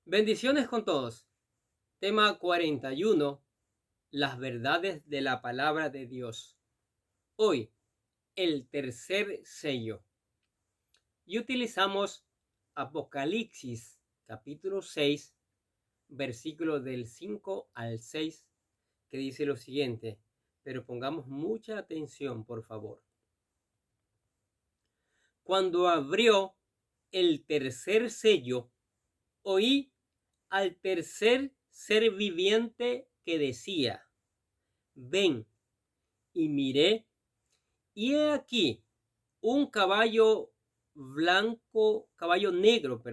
Bendiciones con todos. Tema 41. Las verdades de la palabra de Dios. Hoy, el tercer sello. Y utilizamos Apocalipsis capítulo 6, versículos del 5 al 6, que dice lo siguiente, pero pongamos mucha atención, por favor. Cuando abrió el tercer sello, oí al tercer ser viviente que decía: ven. Y miré, y he aquí un caballo negro,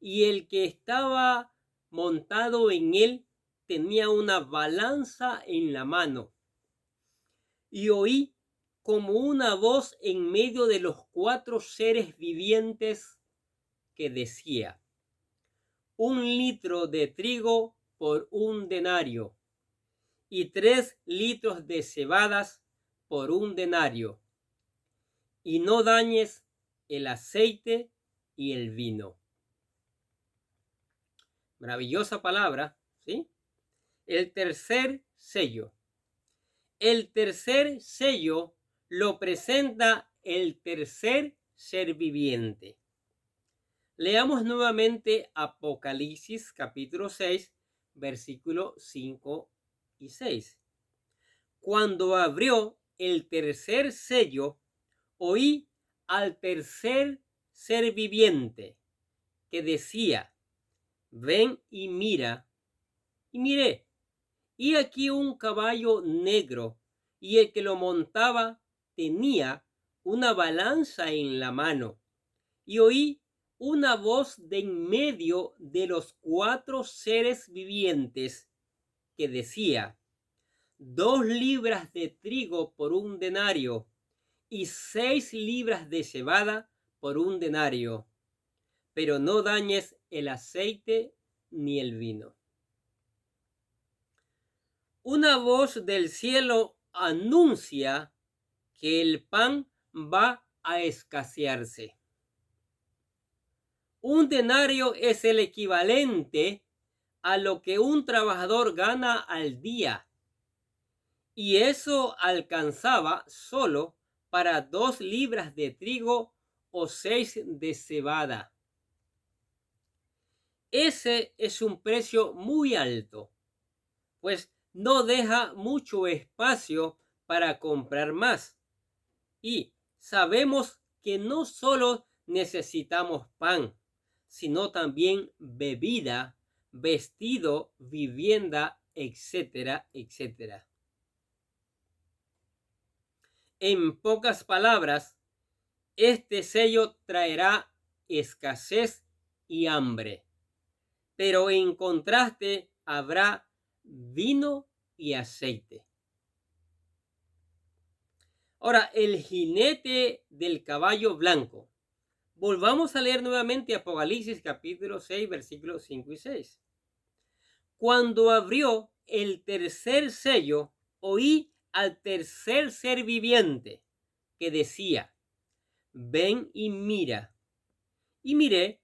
y el que estaba montado en él tenía una balanza en la mano. Y oí como una voz en medio de los cuatro seres vivientes que decía: 1 litro de trigo por 1 denario, y 3 litros de cebadas por 1 denario, y no dañes el aceite y el vino. Maravillosa palabra, ¿sí? El tercer sello. El tercer sello lo presenta el tercer ser viviente. Leamos nuevamente Apocalipsis capítulo 6, versículos 5 y 6. Cuando abrió el tercer sello, oí al tercer ser viviente que decía: ven y mira. Y miré, y aquí un caballo negro, y el que lo montaba tenía una balanza en la mano. Y oí una voz de en medio de los cuatro seres vivientes que decía: 2 libras de trigo por 1 denario, y 6 libras de cebada por 1 denario, pero no dañes el aceite ni el vino. Una voz del cielo anuncia que el pan va a escasearse. 1 denario es el equivalente a lo que un trabajador gana al día, y eso alcanzaba solo para 2 libras de trigo o 6 de cebada. Ese es un precio muy alto, pues no deja mucho espacio para comprar más. Y sabemos que no solo necesitamos pan, sino también bebida, vestido, vivienda, etcétera, etcétera. En pocas palabras, este sello traerá escasez y hambre, pero en contraste habrá vino y aceite. Ahora, el jinete del caballo blanco. Volvamos a leer nuevamente Apocalipsis capítulo 6, versículos 5 y 6. Cuando abrió el tercer sello, oí al tercer ser viviente que decía: ven y mira. Y miré,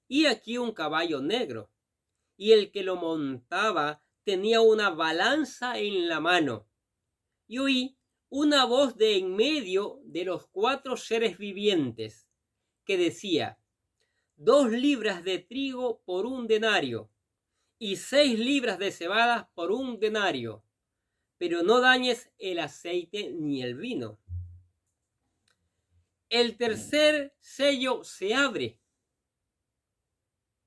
y aquí un caballo negro, y el que lo montaba tenía una balanza en la mano. Y oí una voz de en medio de los cuatro seres vivientes que decía: 2 libras de trigo por 1 denario, y 6 libras de cebada por 1 denario, pero no dañes el aceite ni el vino. El tercer sello se abre,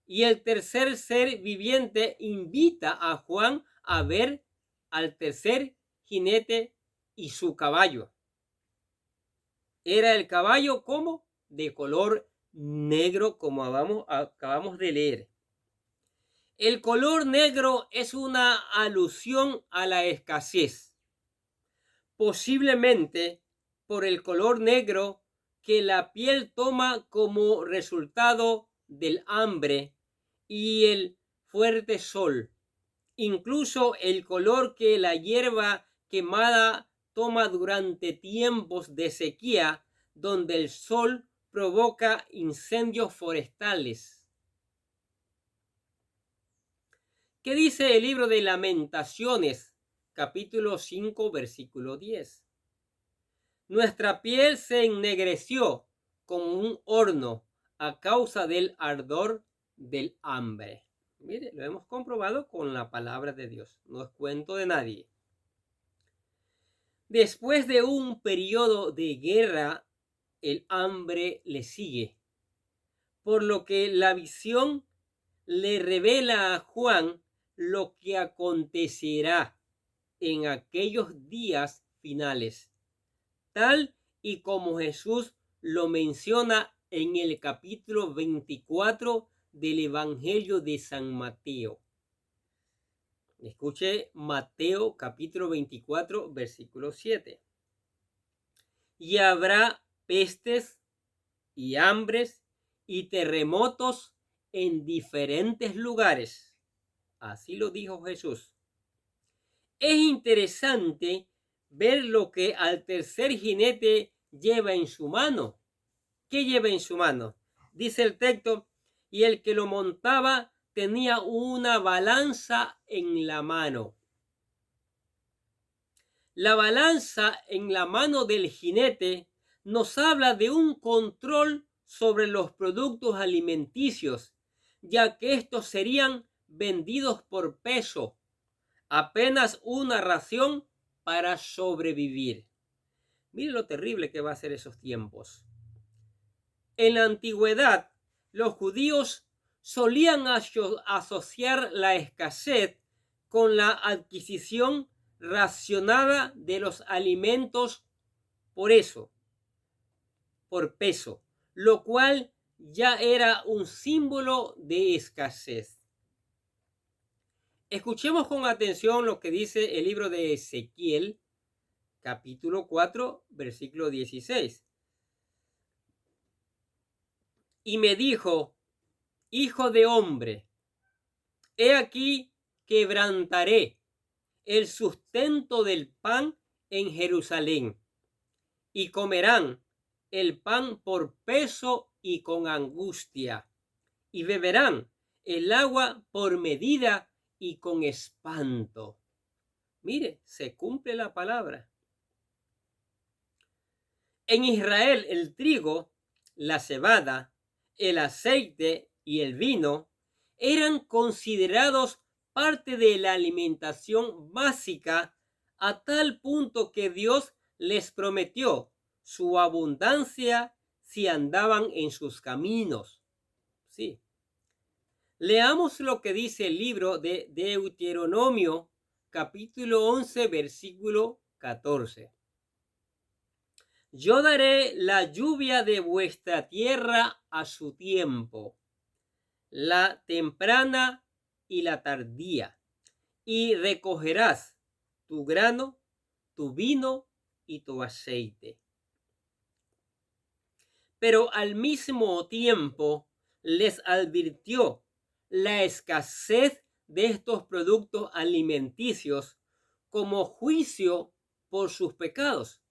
y el tercer ser viviente invita a Juan a ver al tercer jinete y su caballo. Era el caballo como de color negro, como acabamos de leer. El color negro es una alusión a la escasez, posiblemente por el color negro que la piel toma como resultado del hambre y el fuerte sol. Incluso el color que la hierba quemada toma durante tiempos de sequía, donde el sol provoca incendios forestales. ¿Qué dice el libro de Lamentaciones, capítulo 5, versículo 10? Nuestra piel se ennegreció como un horno a causa del ardor del hambre. Mire, lo hemos comprobado con la palabra de Dios. No es cuento de nadie. Después de un periodo de guerra, el hambre le sigue, por lo que la visión le revela a Juan lo que acontecerá en aquellos días finales, tal y como Jesús lo menciona en el capítulo 24 del Evangelio de San Mateo. Escuche Mateo capítulo 24, versículo 7. Y habrá pestes y hambres y terremotos en diferentes lugares. Así lo dijo Jesús. Es interesante ver lo que al tercer jinete lleva en su mano. ¿Qué lleva en su mano? Dice el texto, y el que lo montaba tenía una balanza en la mano. La balanza en la mano del jinete nos habla de un control sobre los productos alimenticios, ya que estos serían vendidos por peso, apenas una ración para sobrevivir. Mire lo terrible que va a ser esos tiempos. En la antigüedad, los judíos solían asociar la escasez con la adquisición racionada de los alimentos por peso, lo cual ya era un símbolo de escasez. Escuchemos con atención lo que dice el libro de Ezequiel, capítulo 4, versículo 16. Y me dijo, hijo de hombre, he aquí quebrantaré el sustento del pan en Jerusalén, y comerán el pan por peso y con angustia, y beberán el agua por medida y con espanto. Mire, se cumple la palabra. En Israel el trigo, la cebada, el aceite y el vino eran considerados parte de la alimentación básica, a tal punto que Dios les prometió su abundancia si andaban en sus caminos. Sí. Leamos lo que dice el libro de Deuteronomio, capítulo 11, versículo 14. Yo daré la lluvia de vuestra tierra a su tiempo, la temprana y la tardía, y recogerás tu grano, tu vino y tu aceite. Pero al mismo tiempo les advirtió la escasez de estos productos alimenticios como juicio por sus pecados.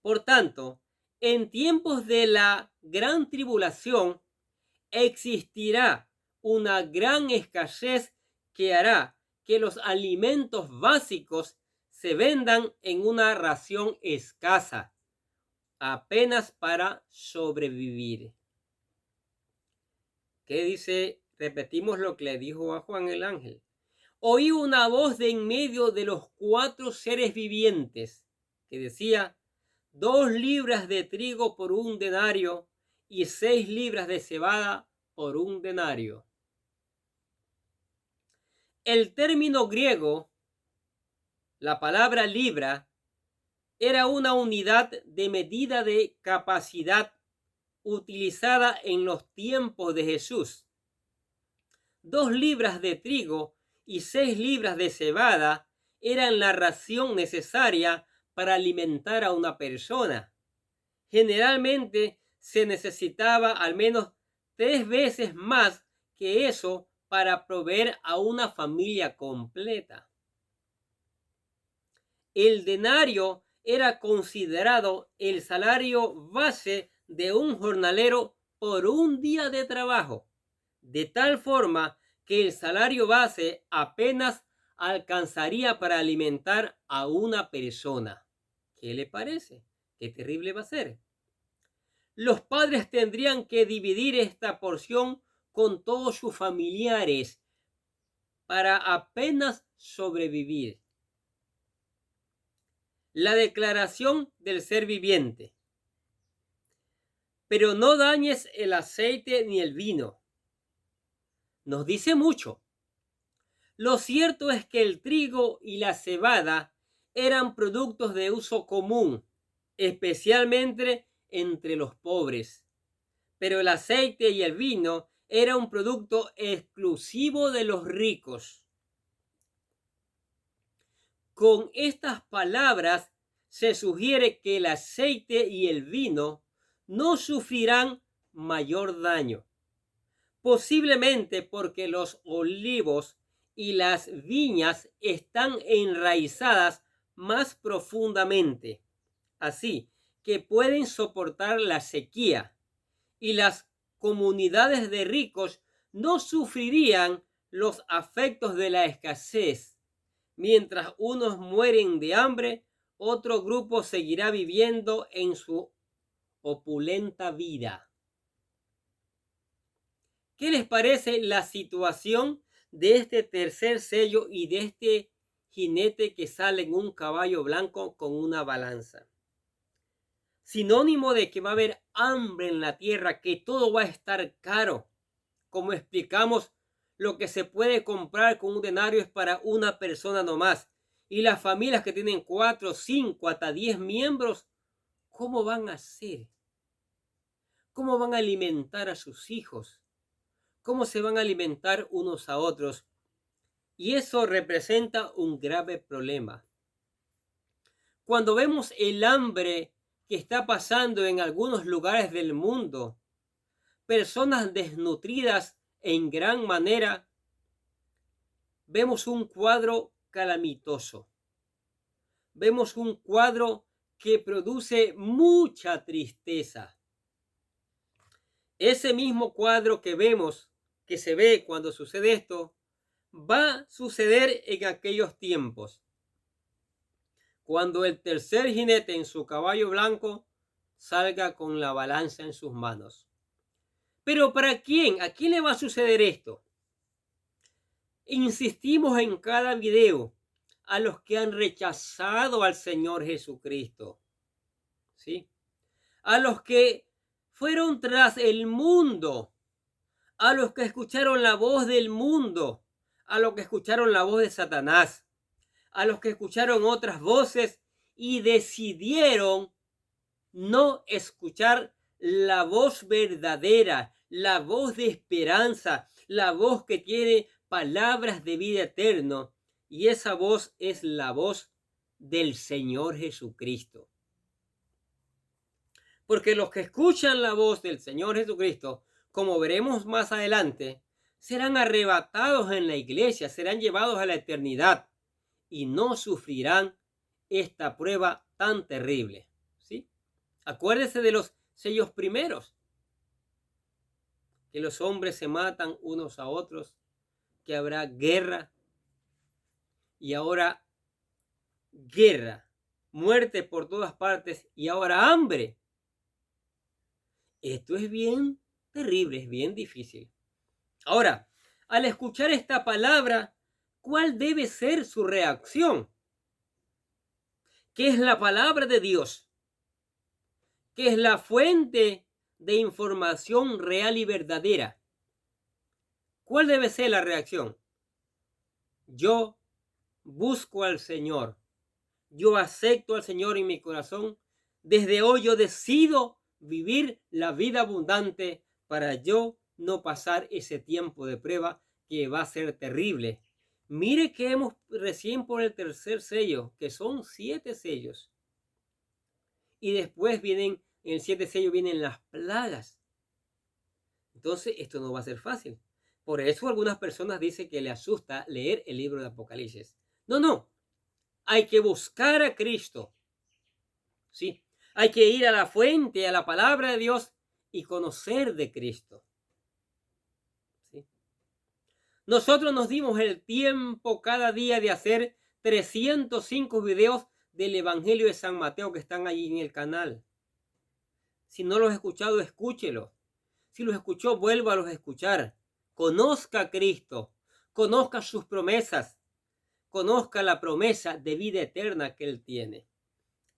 Por tanto, en tiempos de la gran tribulación existirá una gran escasez que hará que los alimentos básicos se vendan en una ración escasa, apenas para sobrevivir. ¿Qué dice? Repetimos lo que le dijo a Juan el ángel. Oí una voz de en medio de los 4 seres vivientes que decía: 2 libras de trigo por 1 denario y 6 libras de cebada por 1 denario. El término griego, la palabra libra, era una unidad de medida de capacidad utilizada en los tiempos de Jesús. 2 libras de trigo y 6 libras de cebada eran la ración necesaria para alimentar a una persona. Generalmente se necesitaba al menos 3 veces más que eso para proveer a una familia completa. El denario era considerado el salario base de un jornalero por un día de trabajo, de tal forma que el salario base apenas alcanzaría para alimentar a una persona. ¿Qué le parece? ¿Qué terrible va a ser? Los padres tendrían que dividir esta porción con todos sus familiares para apenas sobrevivir. La declaración del ser viviente. Pero no dañes el aceite ni el vino. Nos dice mucho. Lo cierto es que el trigo y la cebada eran productos de uso común, especialmente entre los pobres. Pero el aceite y el vino era un producto exclusivo de los ricos. Con estas palabras se sugiere que el aceite y el vino no sufrirán mayor daño, posiblemente porque los olivos y las viñas están enraizadas más profundamente, así que pueden soportar la sequía, y las comunidades de ricos no sufrirían los afectos de la escasez. Mientras unos mueren de hambre, otro grupo seguirá viviendo en su opulenta vida. ¿Qué les parece la situación de este tercer sello y de este jinete que sale en un caballo blanco con una balanza? Sinónimo de que va a haber hambre en la tierra, que todo va a estar caro. Como explicamos, lo que se puede comprar con un denario es para una persona nomás. Y las familias que tienen 4, 5, hasta 10 miembros, ¿cómo van a hacer? ¿Cómo van a alimentar a sus hijos? ¿Cómo se van a alimentar unos a otros? Y eso representa un grave problema. Cuando vemos el hambre que está pasando en algunos lugares del mundo, personas desnutridas en gran manera, vemos un cuadro calamitoso. Vemos un cuadro que produce mucha tristeza. Ese mismo cuadro que vemos, que se ve cuando sucede esto, va a suceder en aquellos tiempos, cuando el tercer jinete en su caballo blanco salga con la balanza en sus manos. Pero ¿para quién? ¿A quién le va a suceder esto? Insistimos en cada video a los que han rechazado al Señor Jesucristo, ¿sí? A los que fueron tras el mundo, a los que escucharon la voz del mundo, a los que escucharon la voz de Satanás, a los que escucharon otras voces y decidieron no escuchar la voz verdadera, la voz de esperanza, la voz que tiene palabras de vida eterna. Y esa voz es la voz del Señor Jesucristo. Porque los que escuchan la voz del Señor Jesucristo, como veremos más adelante, serán arrebatados en la iglesia, serán llevados a la eternidad y no sufrirán esta prueba tan terrible. ¿Sí? Acuérdese de los sellos primeros, que los hombres se matan unos a otros, que habrá guerra, y ahora guerra, muerte por todas partes, y ahora hambre. Esto es bien terrible, es bien difícil. Ahora, al escuchar esta palabra, ¿cuál debe ser su reacción? ¿Qué es la palabra de Dios? ¿Qué es la fuente de información real y verdadera? ¿Cuál debe ser la reacción? Yo busco al Señor. Yo acepto al Señor en mi corazón. Desde hoy yo decido vivir la vida abundante para yo no pasar ese tiempo de prueba que va a ser terrible. Mire que hemos recién por el tercer sello, que son 7 sellos. Y después vienen, en el 7 sello vienen las plagas. Entonces esto no va a ser fácil. Por eso algunas personas dicen que le asusta leer el libro de Apocalipsis. No. Hay que buscar a Cristo. Sí. Hay que ir a la fuente, a la palabra de Dios y conocer de Cristo. ¿Sí? Nosotros nos dimos el tiempo cada día de hacer 305 videos del Evangelio de San Mateo que están allí en el canal. Si no los ha escuchado, escúchelos. Si los escuchó, vuélvalos a escuchar. Conozca a Cristo, conozca sus promesas, conozca la promesa de vida eterna que Él tiene.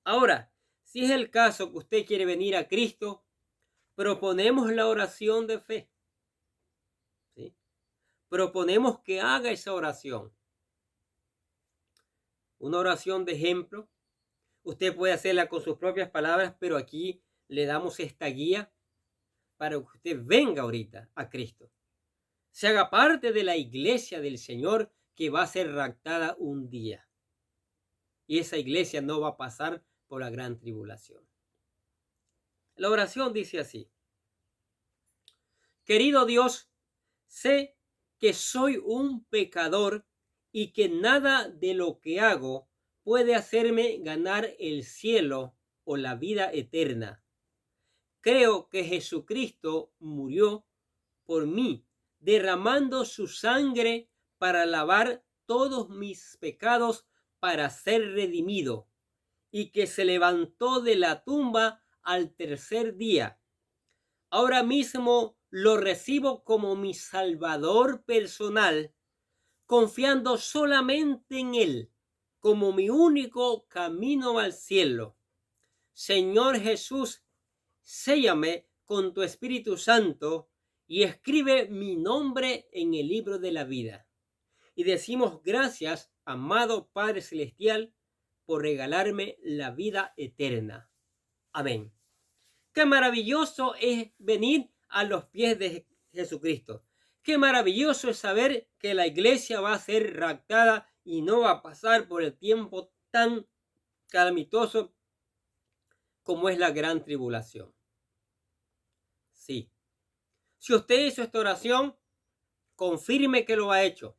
Ahora, si es el caso que usted quiere venir a Cristo, proponemos la oración de fe. ¿Sí? Proponemos que haga esa oración. Una oración de ejemplo. Usted puede hacerla con sus propias palabras, pero aquí le damos esta guía para que usted venga ahorita a Cristo. Se haga parte de la iglesia del Señor que va a ser raptada un día. Y esa iglesia no va a pasar por la gran tribulación. La oración dice así: querido Dios, sé que soy un pecador y que nada de lo que hago puede hacerme ganar el cielo o la vida eterna. Creo que Jesucristo murió por mí, derramando su sangre para lavar todos mis pecados para ser redimido, y que se levantó de la tumba al tercer día. Ahora mismo lo recibo como mi Salvador personal, confiando solamente en Él como mi único camino al cielo. Señor Jesús, séllame con tu Espíritu Santo y escribe mi nombre en el libro de la vida. Y decimos gracias, amado Padre Celestial, por regalarme la vida eterna. Amén. Qué maravilloso es venir a los pies de Jesucristo. Qué maravilloso es saber que la iglesia va a ser raptada y no va a pasar por el tiempo tan calamitoso como es la gran tribulación. Sí. Si usted hizo esta oración, confirme que lo ha hecho.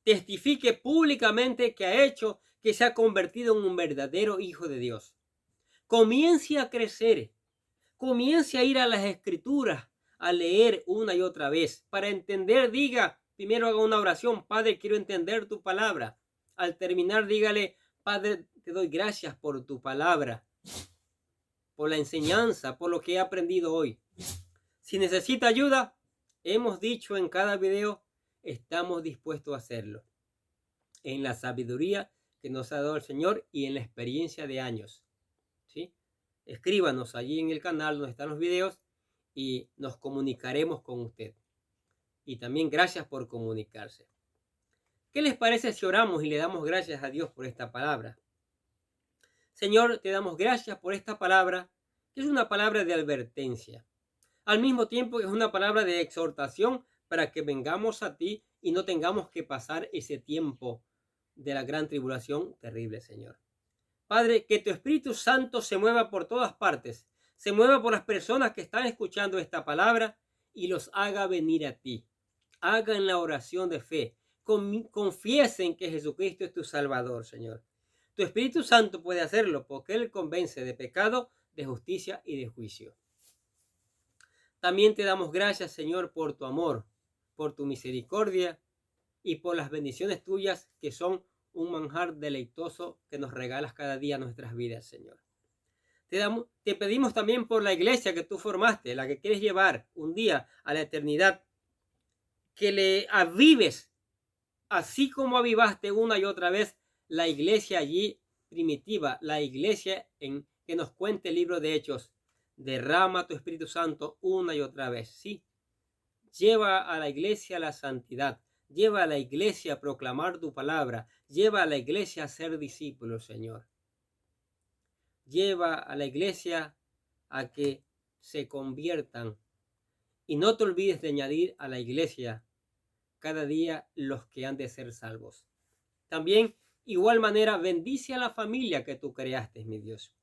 Testifique públicamente que ha hecho, que se ha convertido en un verdadero hijo de Dios. Comience a crecer. Comience a ir a las escrituras, a leer una y otra vez. Para entender, diga, primero haga una oración: Padre, quiero entender tu palabra. Al terminar, dígale: Padre, te doy gracias por tu palabra, por la enseñanza, por lo que he aprendido hoy. Si necesita ayuda, hemos dicho en cada video, estamos dispuestos a hacerlo. En la sabiduría que nos ha dado el Señor y en la experiencia de años. ¿Sí? Escríbanos allí en el canal donde están los videos y nos comunicaremos con usted. Y también gracias por comunicarse. ¿Qué les parece si oramos y le damos gracias a Dios por esta palabra? Señor, te damos gracias por esta palabra, que es una palabra de advertencia. Al mismo tiempo es una palabra de exhortación para que vengamos a ti y no tengamos que pasar ese tiempo de la gran tribulación terrible, Señor. Padre, que tu Espíritu Santo se mueva por todas partes, se mueva por las personas que están escuchando esta palabra y los haga venir a ti. Hagan la oración de fe, confiesen que Jesucristo es tu Salvador, Señor. Tu Espíritu Santo puede hacerlo porque Él convence de pecado, de justicia y de juicio. También te damos gracias, Señor, por tu amor, por tu misericordia y por las bendiciones tuyas que son un manjar deleitoso que nos regalas cada día a nuestras vidas, Señor. Te pedimos también por la iglesia que tú formaste, la que quieres llevar un día a la eternidad, que le avives, así como avivaste una y otra vez la iglesia allí primitiva, la iglesia en que nos cuenta el libro de Hechos. Derrama tu Espíritu Santo una y otra vez, ¿sí? Lleva a la iglesia a la santidad. Lleva a la iglesia a proclamar tu palabra. Lleva a la iglesia a ser discípulos, Señor. Lleva a la iglesia a que se conviertan. Y no te olvides de añadir a la iglesia cada día los que han de ser salvos. También, igual manera, bendice a la familia que tú creaste, mi Dios.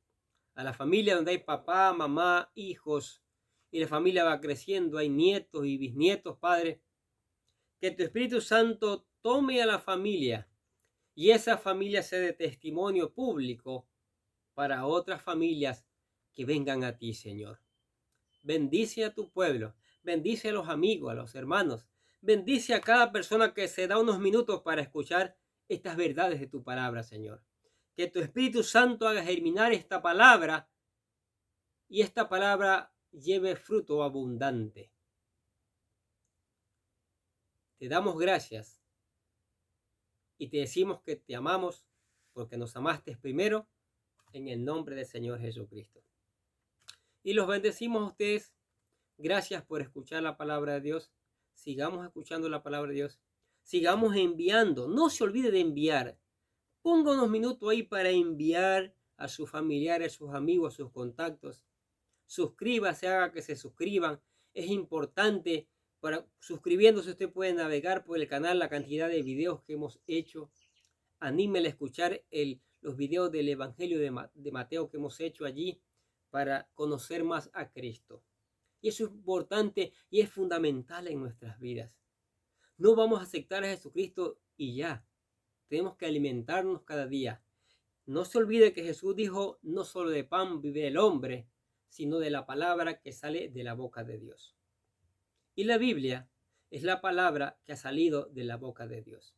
A la familia donde hay papá, mamá, hijos, y la familia va creciendo, hay nietos y bisnietos, Padre. Que tu Espíritu Santo tome a la familia y esa familia sea de testimonio público para otras familias que vengan a ti, Señor. Bendice a tu pueblo, bendice a los amigos, a los hermanos, Bendice a cada persona que se da unos minutos para escuchar estas verdades de tu palabra, Señor. Que tu Espíritu Santo haga germinar esta palabra y esta palabra lleve fruto abundante. Te damos gracias y te decimos que te amamos porque nos amaste primero, en el nombre del Señor Jesucristo. Y los bendecimos a ustedes. Gracias por escuchar la palabra de Dios. Sigamos escuchando la palabra de Dios. Sigamos enviando. No se olvide de enviar. Ponga unos minutos ahí para enviar a sus familiares, a sus amigos, a sus contactos. Suscríbase, haga que se suscriban. Es importante. Suscribiéndose usted puede navegar por el canal la cantidad de videos que hemos hecho. Anímele a escuchar los videos del Evangelio de Mateo que hemos hecho allí para conocer más a Cristo. Y eso es importante y es fundamental en nuestras vidas. No vamos a aceptar a Jesucristo y ya. Tenemos que alimentarnos cada día. No se olvide que Jesús dijo, no solo de pan vive el hombre, sino de la palabra que sale de la boca de Dios. Y la Biblia es la palabra que ha salido de la boca de Dios.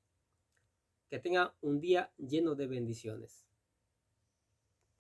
Que tenga un día lleno de bendiciones.